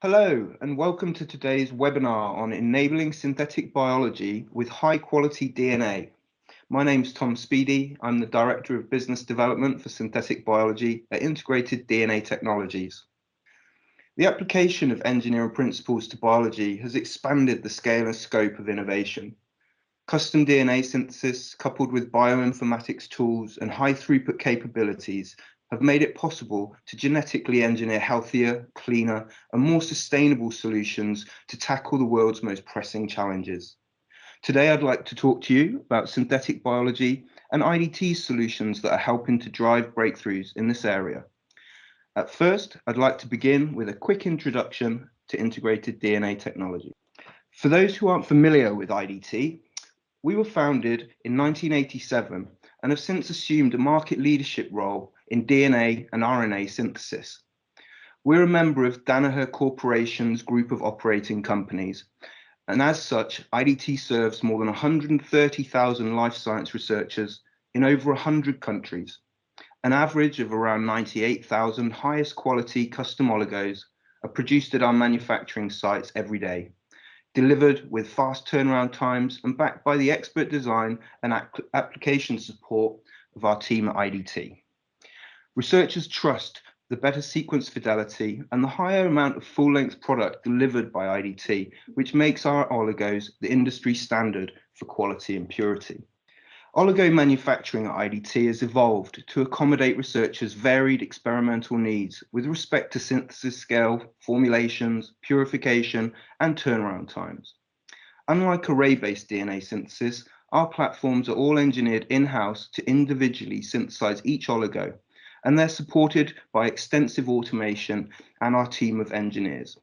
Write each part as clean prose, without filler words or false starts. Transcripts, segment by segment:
Hello, and welcome to today's webinar on enabling synthetic biology with high-quality DNA. My name's Tom Speedy. I'm the Director of Business Development for Synthetic Biology at Integrated DNA Technologies. The application of engineering principles to biology has expanded the scale and scope of innovation. Custom DNA synthesis, coupled with bioinformatics tools and high-throughput capabilities, have made it possible to genetically engineer healthier, cleaner, and more sustainable solutions to tackle the world's most pressing challenges. Today, I'd like to talk to you about synthetic biology and IDT solutions that are helping to drive breakthroughs in this area. At first, I'd like to begin with a quick introduction to integrated DNA technology. For those who aren't familiar with IDT, we were founded in 1987 and have since assumed a market leadership role in DNA and RNA synthesis. We're a member of Danaher Corporation's group of operating companies, and as such, IDT serves more than 130,000 life science researchers in over 100 countries. An average of around 98,000 highest quality custom oligos are produced at our manufacturing sites every day, delivered with fast turnaround times and backed by the expert design and application support of our team at IDT. Researchers trust the better sequence fidelity and the higher amount of full-length product delivered by IDT, which makes our oligos the industry standard for quality and purity. Oligo manufacturing at IDT has evolved to accommodate researchers' varied experimental needs with respect to synthesis scale, formulations, purification, and turnaround times. Unlike array-based DNA synthesis, our platforms are all engineered in-house to individually synthesize each oligo, and they're supported by extensive automation and our team of engineers.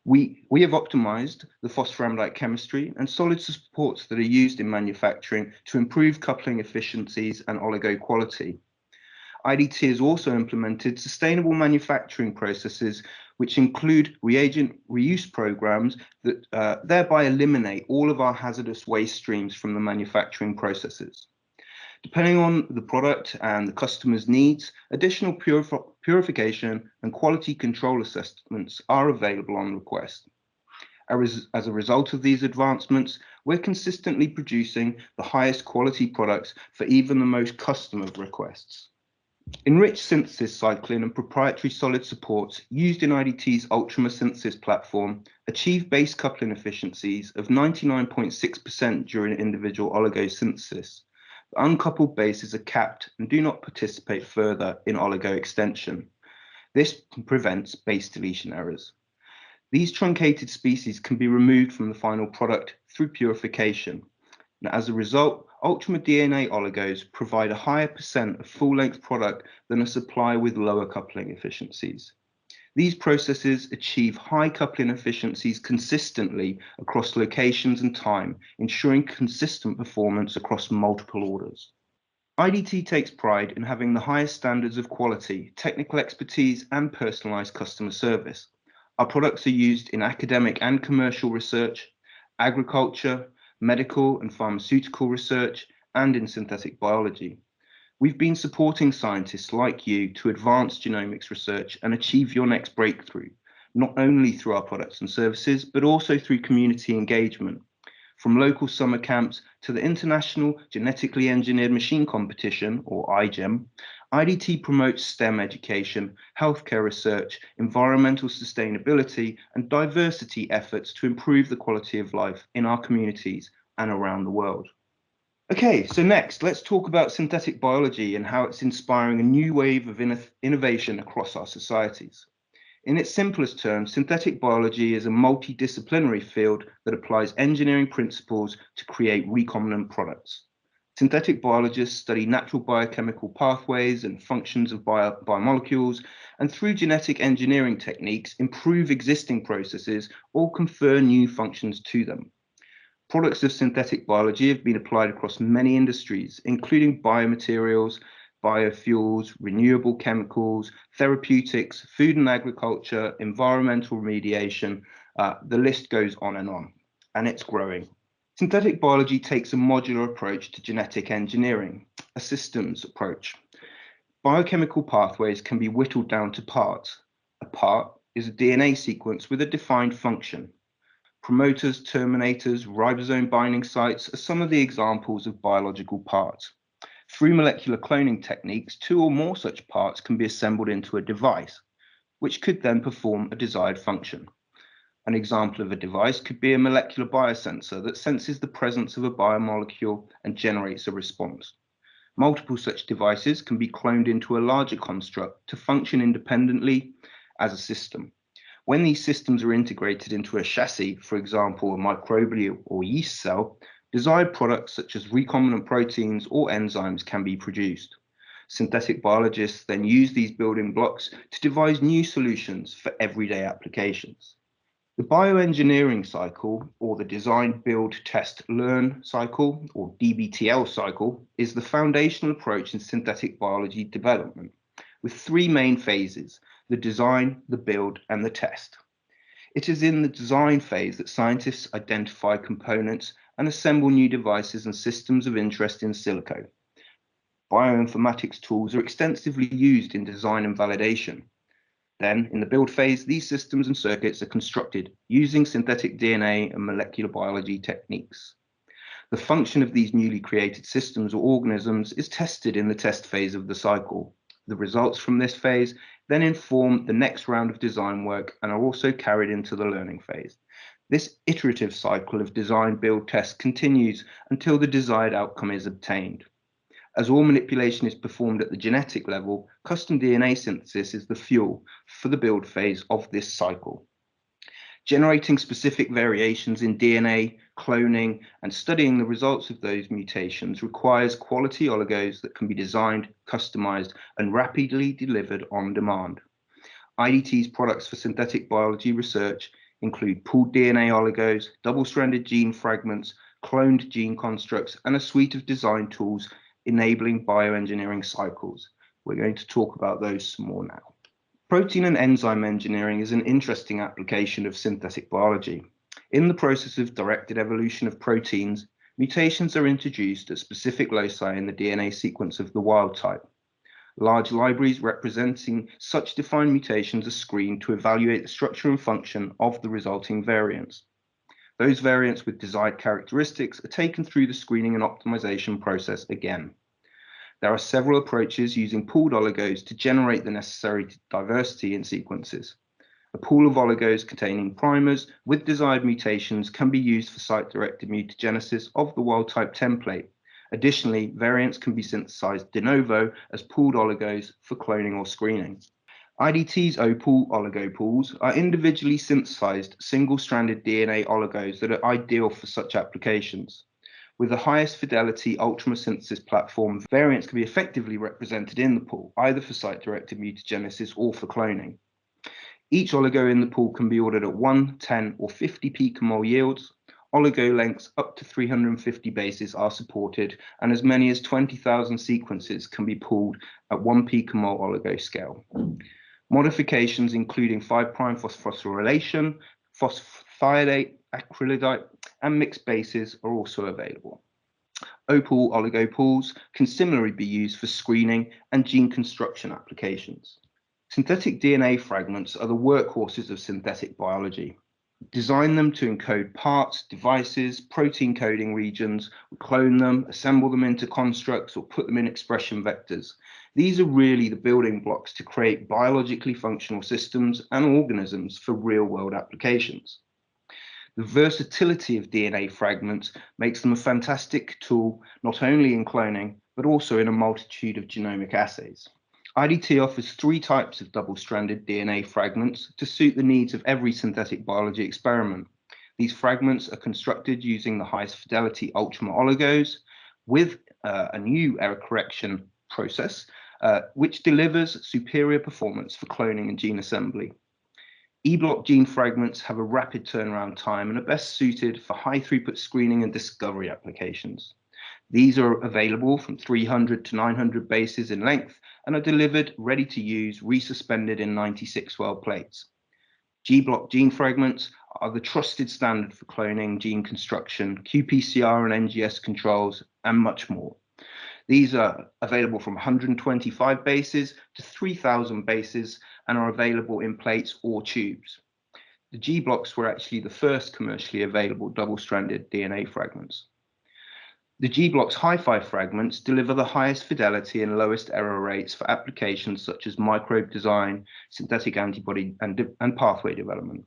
We have optimized the phosphoramidite chemistry and solid supports that are used in manufacturing to improve coupling efficiencies and oligo quality. IDT has also implemented sustainable manufacturing processes, which include reagent reuse programs that thereby eliminate all of our hazardous waste streams from the manufacturing processes. Depending on the product and the customer's needs, additional purification and quality control assessments are available on request. As a result of these advancements, we're consistently producing the highest quality products for even the most custom of requests. Enriched synthesis cycling and proprietary solid supports used in IDT's Ultramer synthesis platform achieve base coupling efficiencies of 99.6% during individual oligo synthesis. Uncoupled bases are capped and do not participate further in oligo extension. This prevents base deletion errors. These truncated species can be removed from the final product through purification. And as a result, Ultramer DNA oligos provide a higher percent of full-length product than a supply with lower coupling efficiencies. These processes achieve high coupling efficiencies consistently across locations and time, ensuring consistent performance across multiple orders. IDT takes pride in having the highest standards of quality, technical expertise, and personalized customer service. Our products are used in academic and commercial research, agriculture, medical and pharmaceutical research, and in synthetic biology. We've been supporting scientists like you to advance genomics research and achieve your next breakthrough, not only through our products and services, but also through community engagement. From local summer camps to the International Genetically Engineered Machine Competition, or IGEM, IDT promotes STEM education, healthcare research, environmental sustainability, and diversity efforts to improve the quality of life in our communities and around the world. Okay, so next, let's talk about synthetic biology and how it's inspiring a new wave of innovation across our societies. In its simplest terms, synthetic biology is a multidisciplinary field that applies engineering principles to create recombinant products. Synthetic biologists study natural biochemical pathways and functions of biomolecules, and through genetic engineering techniques, improve existing processes or confer new functions to them. Products of synthetic biology have been applied across many industries, including biomaterials, biofuels, renewable chemicals, therapeutics, food and agriculture, environmental remediation. The list goes on, and it's growing. Synthetic biology takes a modular approach to genetic engineering, a systems approach. Biochemical pathways can be whittled down to parts. A part is a DNA sequence with a defined function. Promoters, terminators, ribosome binding sites are some of the examples of biological parts. Through molecular cloning techniques, 2 or more such parts can be assembled into a device, which could then perform a desired function. An example of a device could be a molecular biosensor that senses the presence of a biomolecule and generates a response. Multiple such devices can be cloned into a larger construct to function independently as a system. When these systems are integrated into a chassis, for example, a microbial or yeast cell, desired products such as recombinant proteins or enzymes can be produced. Synthetic biologists then use these building blocks to devise new solutions for everyday applications. The bioengineering cycle, or the design, build, test, learn cycle, or DBTL cycle, is the foundational approach in synthetic biology development, with 3 main phases: the design, the build, and the test. It is in the design phase that scientists identify components and assemble new devices and systems of interest in silico. Bioinformatics tools are extensively used in design and validation. Then, in the build phase, these systems and circuits are constructed using synthetic DNA and molecular biology techniques. The function of these newly created systems or organisms is tested in the test phase of the cycle. The results from this phase then inform the next round of design work and are also carried into the learning phase. This iterative cycle of design, build, test continues until the desired outcome is obtained. As all manipulation is performed at the genetic level, custom DNA synthesis is the fuel for the build phase of this cycle. Generating specific variations in DNA, cloning, and studying the results of those mutations requires quality oligos that can be designed, customized, and rapidly delivered on demand. IDT's products for synthetic biology research include pooled DNA oligos, double-stranded gene fragments, cloned gene constructs, and a suite of design tools enabling bioengineering cycles. We're going to talk about those some more now. Protein and enzyme engineering is an interesting application of synthetic biology. In the process of directed evolution of proteins, mutations are introduced at specific loci in the DNA sequence of the wild type. Large libraries representing such defined mutations are screened to evaluate the structure and function of the resulting variants. Those variants with desired characteristics are taken through the screening and optimization process again. There are several approaches using pooled oligos to generate the necessary diversity in sequences. A pool of oligos containing primers with desired mutations can be used for site-directed mutagenesis of the wild-type template. Additionally, variants can be synthesized de novo as pooled oligos for cloning or screening. IDT's OPAL oligo pools are individually synthesized single-stranded DNA oligos that are ideal for such applications. With the highest fidelity Ultramer synthesis platform, variants can be effectively represented in the pool, either for site-directed mutagenesis or for cloning. Each oligo in the pool can be ordered at 1, 10, or 50 picomole yields. Oligo lengths up to 350 bases are supported, and as many as 20,000 sequences can be pooled at 1 picomole oligo scale. Modifications including 5' phosphorylation, phosphorothioate, acrylidite, and mixed bases are also available. OPAL oligo pools can similarly be used for screening and gene construction applications. Synthetic DNA fragments are the workhorses of synthetic biology. Design them to encode parts, devices, protein coding regions, clone them, assemble them into constructs, or put them in expression vectors. These are really the building blocks to create biologically functional systems and organisms for real-world applications. The versatility of DNA fragments makes them a fantastic tool, not only in cloning, but also in a multitude of genomic assays. IDT offers 3 types of double-stranded DNA fragments to suit the needs of every synthetic biology experiment. These fragments are constructed using the highest fidelity Ultramer oligos with a new error correction process, which delivers superior performance for cloning and gene assembly. E-block gene fragments have a rapid turnaround time and are best suited for high-throughput screening and discovery applications. These are available from 300 to 900 bases in length and are delivered ready to use, resuspended in 96-well plates. G-block gene fragments are the trusted standard for cloning, gene construction, qPCR and NGS controls, and much more. These are available from 125 bases to 3,000 bases and are available in plates or tubes. The G blocks were actually the first commercially available double-stranded DNA fragments. The G blocks hi-fi fragments deliver the highest fidelity and lowest error rates for applications such as microbe design, synthetic antibody, and pathway development.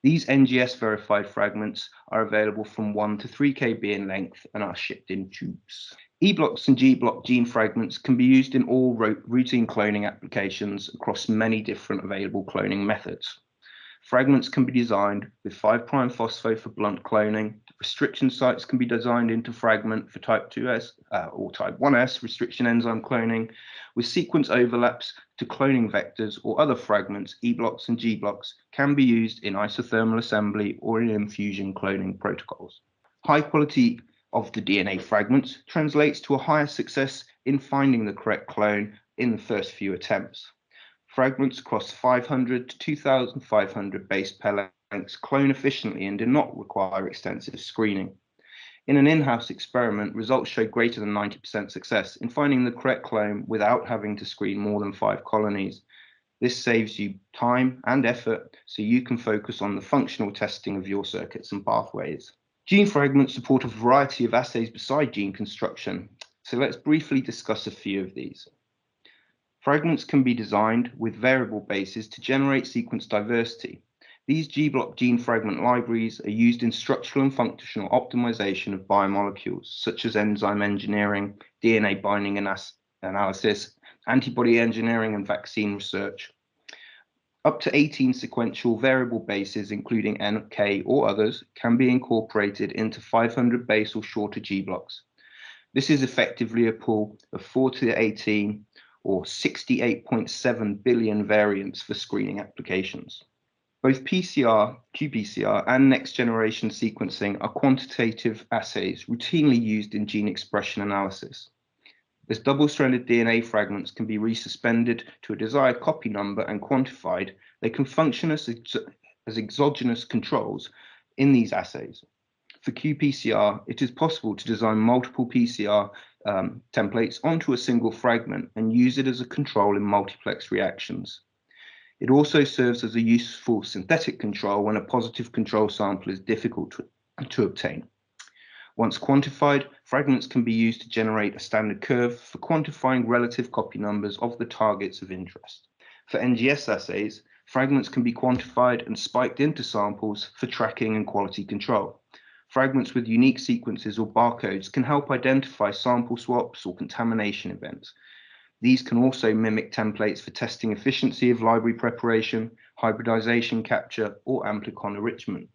These NGS-verified fragments are available from 1 to 3 kb in length and are shipped in tubes. E-blocks and G-block gene fragments can be used in all routine cloning applications across many different available cloning methods. Fragments can be designed with 5' phospho for blunt cloning. Restriction sites can be designed into fragment for type 2S or type 1S restriction enzyme cloning, with sequence overlaps to cloning vectors or other fragments. E-blocks and G-blocks can be used in isothermal assembly or in infusion cloning protocols. High quality of the DNA fragments translates to a higher success in finding the correct clone in the first few attempts. Fragments across 500 to 2,500 base pair lengths clone efficiently and do not require extensive screening. In an in-house experiment, results show greater than 90% success in finding the correct clone without having to screen more than 5 colonies. This saves you time and effort, so you can focus on the functional testing of your circuits and pathways. Gene fragments support a variety of assays beside gene construction, so let's briefly discuss a few of these. Fragments can be designed with variable bases to generate sequence diversity. These G-block gene fragment libraries are used in structural and functional optimization of biomolecules, such as enzyme engineering, DNA binding analysis, antibody engineering, and vaccine research. Up to 18 sequential variable bases, including N, K, or others, can be incorporated into 500 base or shorter G-blocks. This is effectively a pool of 4 to 18 or 68.7 billion variants for screening applications. Both PCR, qPCR, and next-generation sequencing are quantitative assays routinely used in gene expression analysis. As double-stranded DNA fragments can be resuspended to a desired copy number and quantified, they can function as exogenous controls in these assays. For qPCR, it is possible to design multiple PCR templates onto a single fragment and use it as a control in multiplex reactions. It also serves as a useful synthetic control when a positive control sample is difficult to obtain. Once quantified, fragments can be used to generate a standard curve for quantifying relative copy numbers of the targets of interest. For NGS assays, fragments can be quantified and spiked into samples for tracking and quality control. Fragments with unique sequences or barcodes can help identify sample swaps or contamination events. These can also mimic templates for testing efficiency of library preparation, hybridization capture, or amplicon enrichment.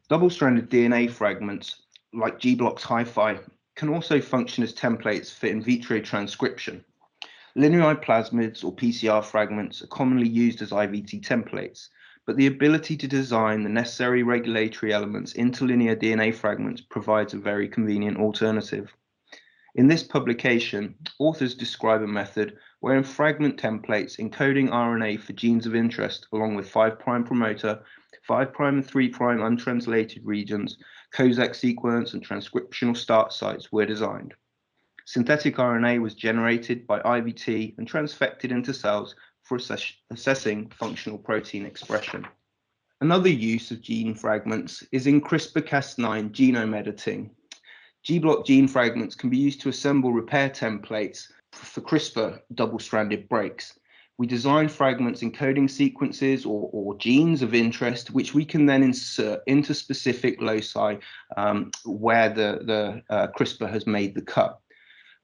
Double-stranded DNA fragments, like G-blocks hi-fi, can also function as templates for in vitro transcription. Linear plasmids or PCR fragments are commonly used as IVT templates, but the ability to design the necessary regulatory elements into linear DNA fragments provides a very convenient alternative. In this publication, authors describe a method wherein fragment templates encoding RNA for genes of interest, along with 5' promoter, 5' and 3' untranslated regions, Kozak sequence, and transcriptional start sites were designed. Synthetic RNA was generated by IVT and transfected into cells for assessing functional protein expression. Another use of gene fragments is in CRISPR-Cas9 genome editing. G-block gene fragments can be used to assemble repair templates for CRISPR double-stranded breaks. We design fragments encoding sequences or genes of interest, which we can then insert into specific loci where the CRISPR has made the cut.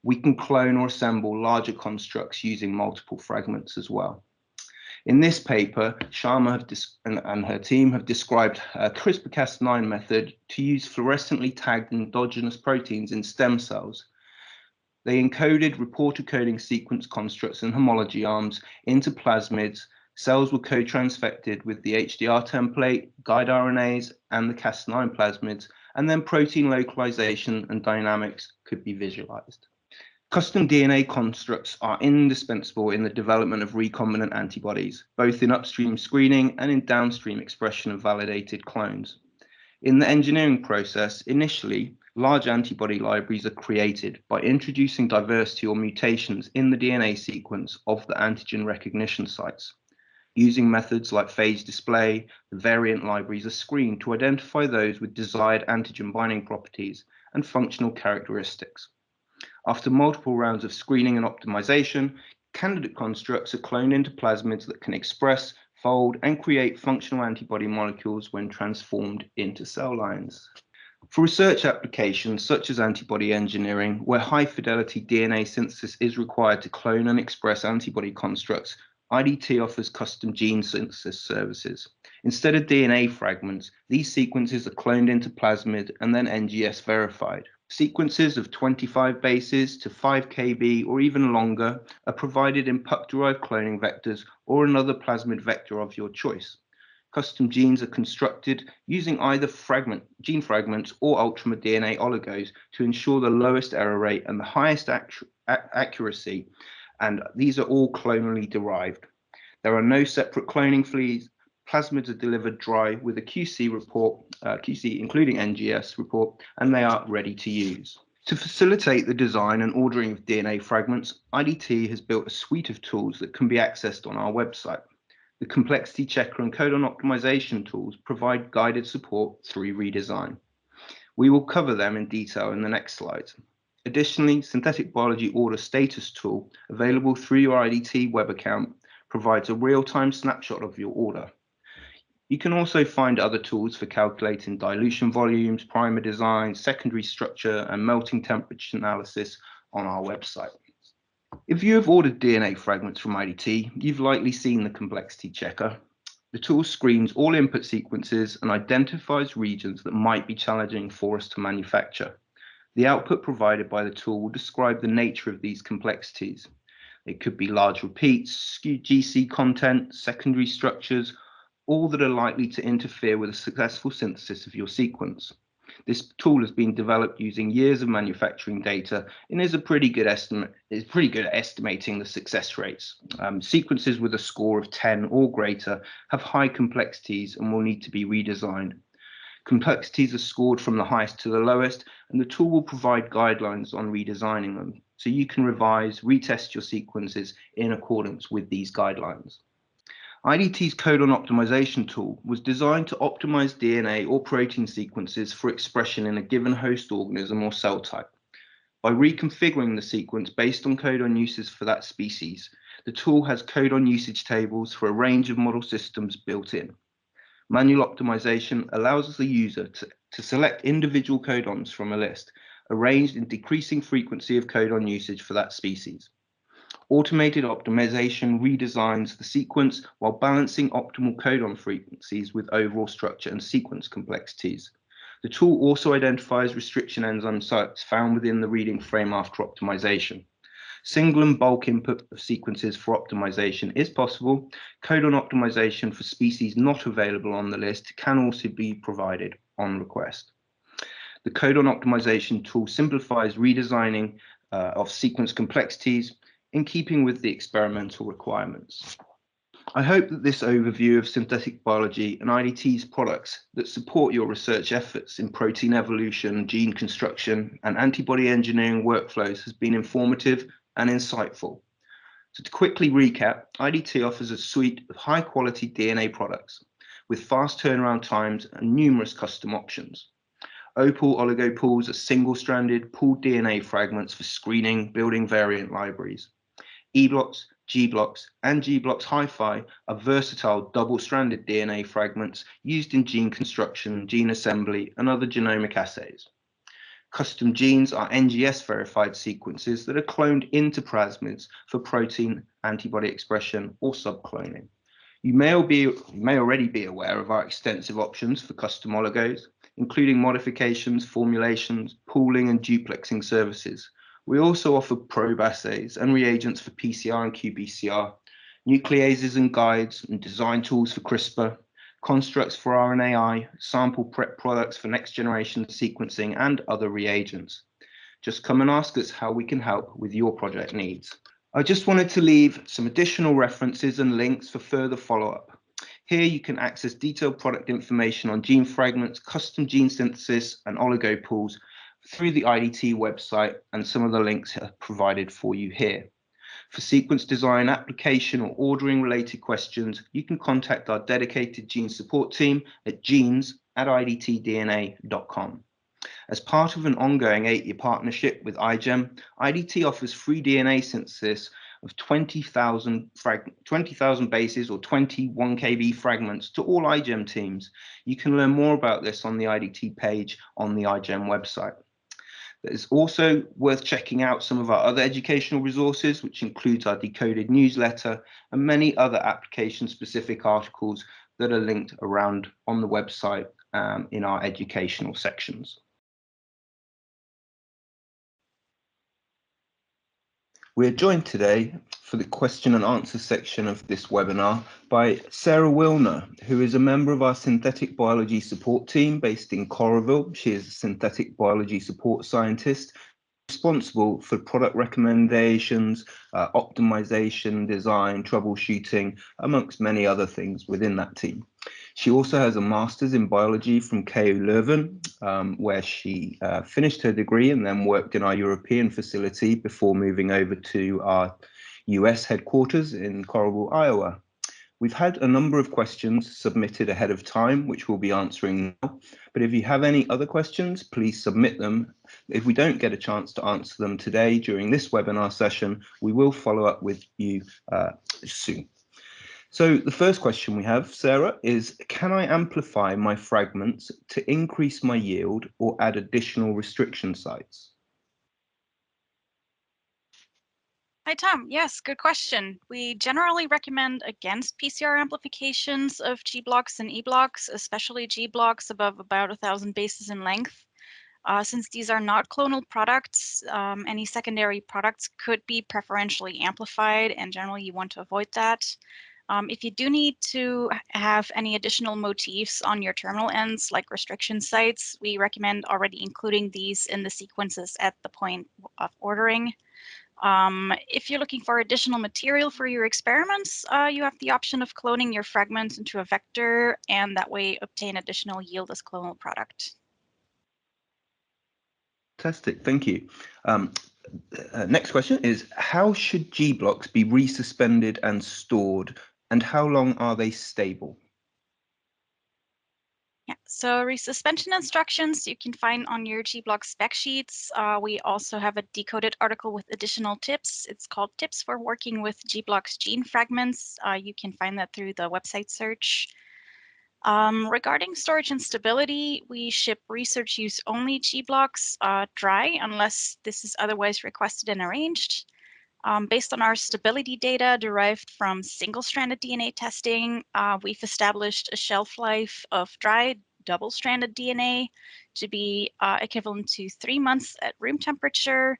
We can clone or assemble larger constructs using multiple fragments as well. In this paper, Sharma and her team have described a CRISPR-Cas9 method to use fluorescently tagged endogenous proteins in stem cells. They encoded reporter coding sequence constructs and homology arms into plasmids. Cells were co-transfected with the HDR template, guide RNAs, and the Cas9 plasmids, and then protein localization and dynamics could be visualized. Custom DNA constructs are indispensable in the development of recombinant antibodies, both in upstream screening and in downstream expression of validated clones. In the engineering process, initially, Large antibody libraries are created by introducing diversity or mutations in the DNA sequence of the antigen recognition sites. Using methods like phage display, the variant libraries are screened to identify those with desired antigen binding properties and functional characteristics. After multiple rounds of screening and optimization, candidate constructs are cloned into plasmids that can express, fold, and create functional antibody molecules when transformed into cell lines. For research applications such as antibody engineering, where high-fidelity DNA synthesis is required to clone and express antibody constructs, IDT offers custom gene synthesis services. Instead of DNA fragments, these sequences are cloned into plasmid and then NGS verified. Sequences of 25 bases to 5 kb or even longer are provided in puck-derived cloning vectors or another plasmid vector of your choice. Custom genes are constructed using either gene fragments or Ultramer DNA oligos to ensure the lowest error rate and the highest accuracy, and these are all clonally derived. There are no separate cloning fleas. Plasmids are delivered dry with a QC report, QC including NGS report, and they are ready to use. To facilitate the design and ordering of DNA fragments, IDT has built a suite of tools that can be accessed on our website. The complexity checker and codon optimization tools provide guided support through redesign. We will cover them in detail in the next slides. Additionally, synthetic biology order status tool available through your IDT web account provides a real-time snapshot of your order. You can also find other tools for calculating dilution volumes, primer design, secondary structure, and melting temperature analysis on our website. If you have ordered DNA fragments from IDT, you've likely seen the complexity checker. The tool screens all input sequences and identifies regions that might be challenging for us to manufacture. The output provided by the tool will describe the nature of these complexities. It could be large repeats, skewed GC content, secondary structures, all that are likely to interfere with a successful synthesis of your sequence. This tool has been developed using years of manufacturing data and is pretty good at estimating the success rates. Sequences with a score of 10 or greater have high complexities and will need to be redesigned. Complexities are scored from the highest to the lowest, and the tool will provide guidelines on redesigning them, so you can revise, retest your sequences in accordance with these guidelines. IDT's codon optimization tool was designed to optimize DNA or protein sequences for expression in a given host organism or cell type. By reconfiguring the sequence based on codon uses for that species, the tool has codon usage tables for a range of model systems built in. Manual optimization allows the user to select individual codons from a list, arranged in decreasing frequency of codon usage for that species. Automated optimization redesigns the sequence while balancing optimal codon frequencies with overall structure and sequence complexities. The tool also identifies restriction enzyme sites found within the reading frame after optimization. Single and bulk input of sequences for optimization is possible. Codon optimization for species not available on the list can also be provided on request. The codon optimization tool simplifies redesigning of sequence complexities in keeping with the experimental requirements. I hope that this overview of synthetic biology and IDT's products that support your research efforts in protein evolution, gene construction, and antibody engineering workflows has been informative and insightful. So to quickly recap, IDT offers a suite of high-quality DNA products with fast turnaround times and numerous custom options. Opal oligo pools are single-stranded pooled DNA fragments for screening, building variant libraries. E-blocks, G-blocks, and G-blocks hi-fi are versatile double-stranded DNA fragments used in gene construction, gene assembly, and other genomic assays. Custom genes are NGS-verified sequences that are cloned into plasmids for protein, antibody expression, or subcloning. You may already be aware of our extensive options for custom oligos, including modifications, formulations, pooling, and duplexing services. We also offer probe assays and reagents for PCR and qPCR, nucleases and guides, and design tools for CRISPR, constructs for RNAi, sample prep products for next-generation sequencing, and other reagents. Just come and ask us how we can help with your project needs. I just wanted to leave some additional references and links for further follow-up. Here you can access detailed product information on gene fragments, custom gene synthesis, and oligo pools, through the IDT website, and some of the links are provided for you here. For sequence design, application, or ordering related questions, you can contact our dedicated gene support team at genes@idtdna.com. As part of an ongoing 8-year partnership with iGEM, IDT offers free DNA synthesis of 20,000 bases or 21 kb fragments to all iGEM teams. You can learn more about this on the IDT page on the iGEM website. It's also worth checking out some of our other educational resources, which includes our decoded newsletter and many other application-specific articles that are linked around on the website in our educational sections. We're joined today for the question and answer section of this webinar by Sarah Wilner, who is a member of our synthetic biology support team based in Coralville. She is a synthetic biology support scientist responsible for product recommendations, optimization, design, troubleshooting, amongst many other things within that team. She also has a master's in biology from KU Leuven, where she finished her degree and then worked in our European facility before moving over to our US headquarters in Coralville, Iowa. We've had a number of questions submitted ahead of time, which we'll be answering now. But if you have any other questions, please submit them. If we don't get a chance to answer them today during this webinar session, we will follow up with you soon. So the first question we have, Sarah, is can I amplify my fragments to increase my yield or add additional restriction sites? Hi, Tom. Yes, good question. We generally recommend against PCR amplifications of G blocks and E blocks, especially G blocks above about 1,000 bases in length. Since these are not clonal products, any secondary products could be preferentially amplified, and generally you want to avoid that. If you do need to have any additional motifs on your terminal ends, like restriction sites, we recommend already including these in the sequences at the point of ordering. If you're looking for additional material for your experiments, you have the option of cloning your fragments into a vector and that way obtain additional yield as clonal product. Fantastic, thank you. Next question is, how should G blocks be resuspended and stored, and how long are they stable? Yeah, so resuspension instructions you can find on your G-block spec sheets. We also have a decoded article with additional tips. It's called Tips for Working with G-block's Gene Fragments. You can find that through the website search. Regarding storage and stability, we ship research use only G-blocks dry unless this is otherwise requested and arranged. Based on our stability data derived from single-stranded DNA testing, we've established a shelf life of dry double-stranded DNA to be equivalent to 3 months at room temperature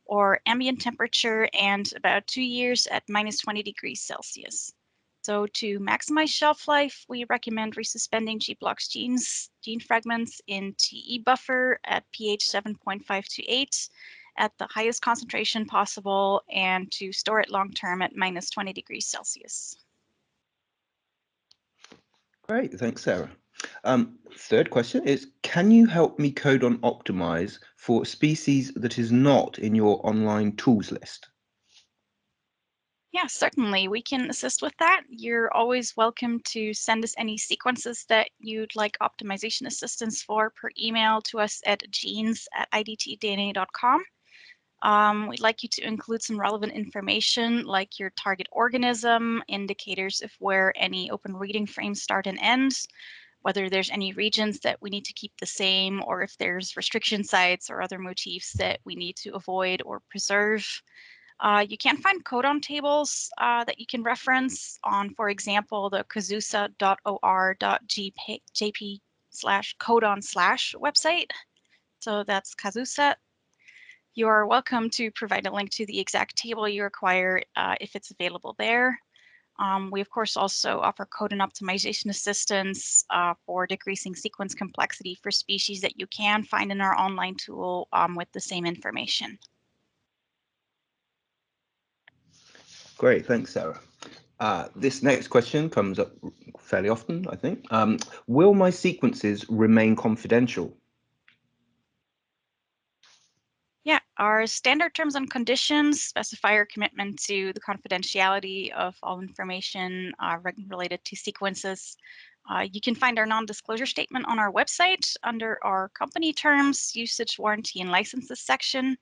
or ambient temperature and about 2 years at -20 degrees Celsius. So to maximize shelf life, we recommend resuspending G-blocks gene fragments in TE buffer at pH 7.5 to 8 at the highest concentration possible and to store it long term at -20 degrees Celsius. Great, thanks, Sarah. Third question is, can you help me codon optimize for a species that is not in your online tools list? Yeah, certainly. We can assist with that. You're always welcome to send us any sequences that you'd like optimization assistance for per email to us at genes@idtdna.com. We'd like you to include some relevant information like your target organism, indicators of where any open reading frames start and end, whether there's any regions that we need to keep the same, or if there's restriction sites or other motifs that we need to avoid or preserve. You can find codon tables that you can reference on, for example, the kazusa.or.jp/codon/ website. So that's Kazusa. You are welcome to provide a link to the exact table you require if it's available there. We, of course, also offer codon optimization assistance for decreasing sequence complexity for species that you can find in our online tool with the same information. Great, thanks, Sarah. This next question comes up fairly often, I think. Will my sequences remain confidential? Our standard terms and conditions specify our commitment to the confidentiality of all information related to sequences. You can find our non-disclosure statement on our website under our company terms, usage, warranty, and licenses section.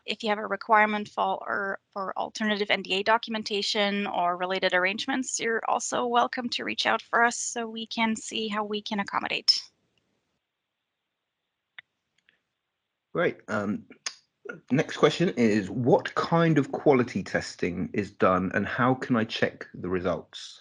If you have a requirement for alternative NDA documentation or related arrangements, you're also welcome to reach out for us so we can see how we can accommodate. Great. Next question is, what kind of quality testing is done and how can I check the results?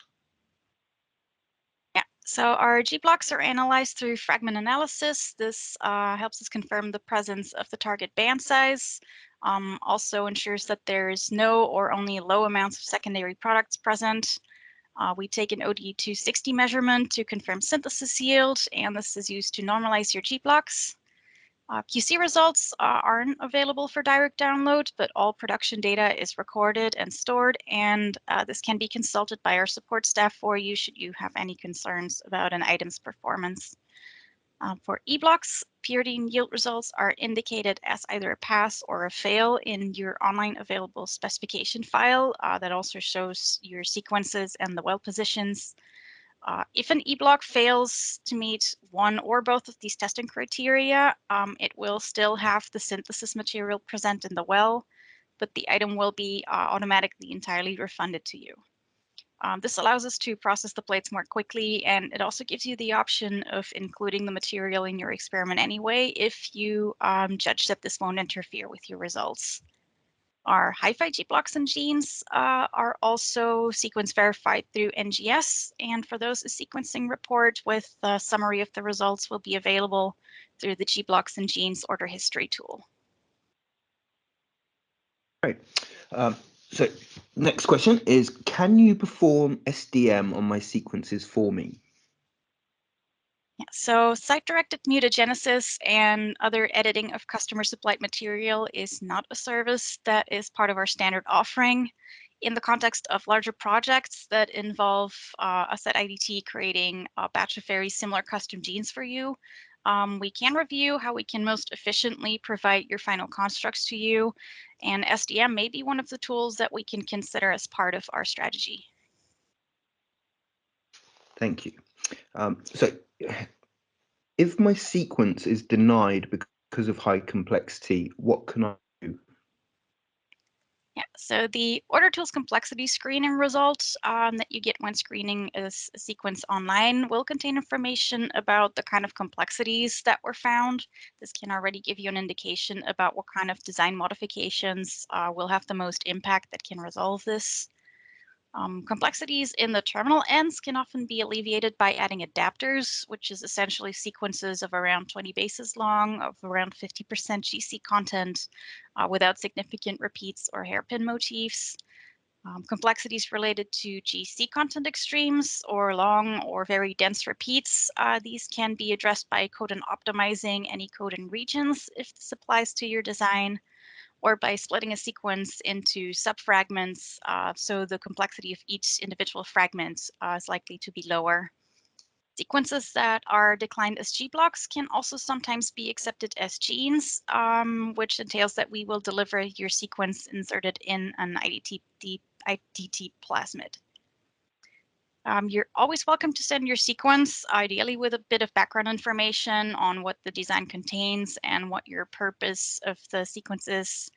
Yeah, so our G-blocks are analyzed through fragment analysis. This helps us confirm the presence of the target band size, also ensures that there's no or only low amounts of secondary products present. We take an OD260 measurement to confirm synthesis yield, and this is used to normalize your G-blocks. QC results aren't available for direct download, but all production data is recorded and stored, and this can be consulted by our support staff for you should you have any concerns about an item's performance. For E-blocks, purity and yield results are indicated as either a pass or a fail in your online available specification file that also shows your sequences and the well positions. If an E-block fails to meet one or both of these testing criteria, it will still have the synthesis material present in the well, but the item will be automatically entirely refunded to you. This allows us to process the plates more quickly, and it also gives you the option of including the material in your experiment anyway if you judge that this won't interfere with your results. Our hi-fi G-blocks and genes are also sequence verified through NGS, and for those, a sequencing report with a summary of the results will be available through the G-blocks and genes order history tool. Great. So next question is, can you perform SDM on my sequences for me? Yeah, so site-directed mutagenesis and other editing of customer-supplied material is not a service that is part of our standard offering. In the context of larger projects that involve us at IDT creating a batch of very similar custom genes for you, we can review how we can most efficiently provide your final constructs to you, and SDM may be one of the tools that we can consider as part of our strategy. Thank you. So if my sequence is denied because of high complexity, what can I do? Yeah, so the order tools complexity screening results that you get when screening a sequence online will contain information about the kind of complexities that were found. This can already give you an indication about what kind of design modifications will have the most impact that can resolve this. Complexities in the terminal ends can often be alleviated by adding adapters, which is essentially sequences of around 20 bases long, of around 50% GC content, without significant repeats or hairpin motifs. Complexities related to GC content extremes or long or very dense repeats, these can be addressed by Codon optimizing any Codon regions if this applies to your design, or by splitting a sequence into subfragments, so the complexity of each individual fragment is likely to be lower. Sequences that are declined as G-blocks can also sometimes be accepted as genes, which entails that we will deliver your sequence inserted in an IDT plasmid. You're always welcome to send your sequence, ideally with a bit of background information on what the design contains and what your purpose of the sequence is,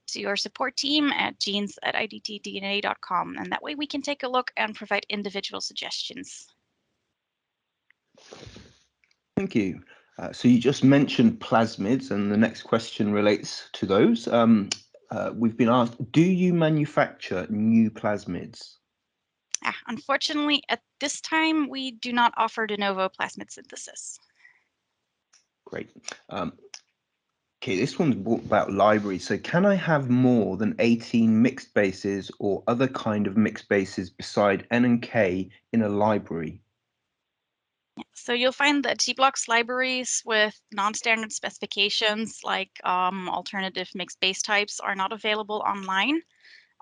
to your support team at genes@idtdna.com, and that way we can take a look and provide individual suggestions. Thank you. So you just mentioned plasmids, and the next question relates to those. We've been asked, do you manufacture new plasmids? Unfortunately, at this time, we do not offer de novo plasmid synthesis. Great. Okay, this one's about libraries. So can I have more than 18 mixed bases or other kind of mixed bases beside N and K in a library? So you'll find that G-blocks libraries with non-standard specifications like alternative mixed base types are not available online.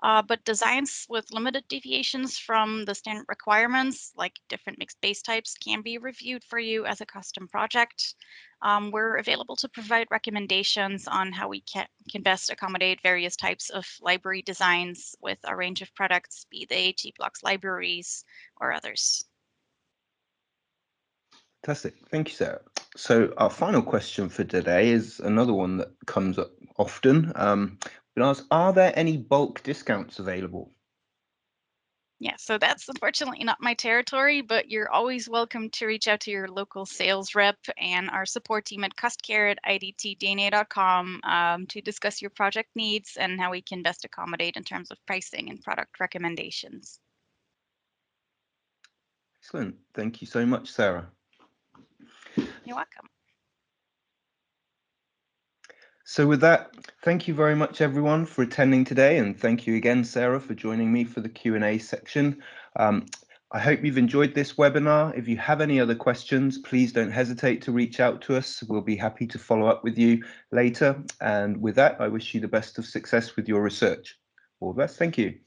But designs with limited deviations from the standard requirements, like different mixed base types, can be reviewed for you as a custom project. We're available to provide recommendations on how we can best accommodate various types of library designs with a range of products, be they G-Blocks libraries or others. Fantastic. Thank you, Sarah. So our final question for today is another one that comes up often. Been asked, are there any bulk discounts available? Yeah, so that's unfortunately not my territory, but you're always welcome to reach out to your local sales rep and our support team at custcare@idtdna.com to discuss your project needs and how we can best accommodate in terms of pricing and product recommendations. Excellent. Thank you so much, Sarah. You're welcome. So with that, thank you very much, everyone, for attending today. And thank you again, Sarah, for joining me for the Q&A section. I hope you've enjoyed this webinar. If you have any other questions, please don't hesitate to reach out to us. We'll be happy to follow up with you later. And with that, I wish you the best of success with your research. All the best. Thank you.